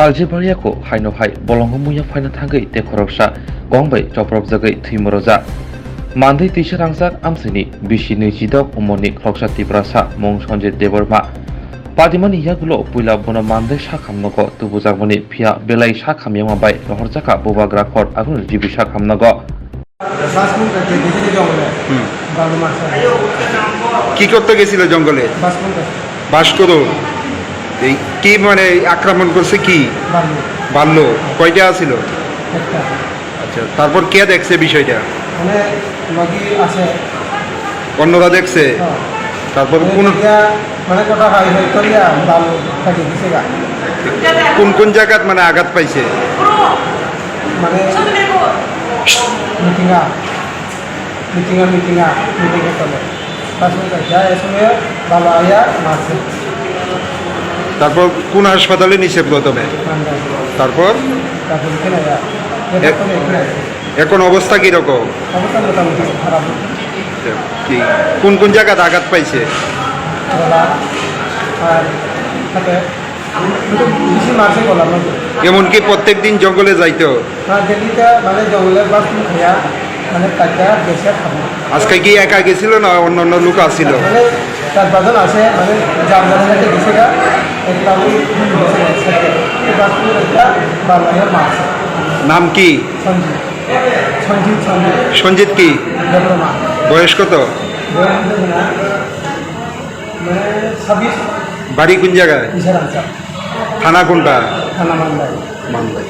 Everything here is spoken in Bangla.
Saljibariako haino hai bolongmuya phaina thangai te khoroksa gongbai choprobjagai thimoroja Mandai tisa rangsak amsini bisi nijidok umoni khoksa tiprasa mong Sanjay Deborma Padimani yagulo puila bona mandai sakhamnago tubujagmani phia belai sakhamyama bai rohorjaka bobagra khor agun jibi sakhamnago কি করতে গেছিল জঙ্গলে? বাস করো। এই কি মানে আক্রমণ করছে কি? বাল্য কয়টা ছিল? আচ্ছা, তারপর কে দেখছে বিষয়টা? অন্যরা দেখছে? তারপর কোন কোন জায়গাত মানে আঘাত পাইছে? তারপর কোন হাসপাতালে নিছে প্রথমে? তারপর এখন অবস্থা কিরকম? কোন কোন জায়গাতে আঘাত পাইছে? এমনকি প্রত্যেক দিন জঙ্গলে যাইতো? আজকে কি একা গেছিল না অন্য অন্য লোক আসছিল? নাম কি? সঞ্জিত কি? বয়স কত? বাড়ি কোন জায়গায়? থানা কোনটা? মান্দাই।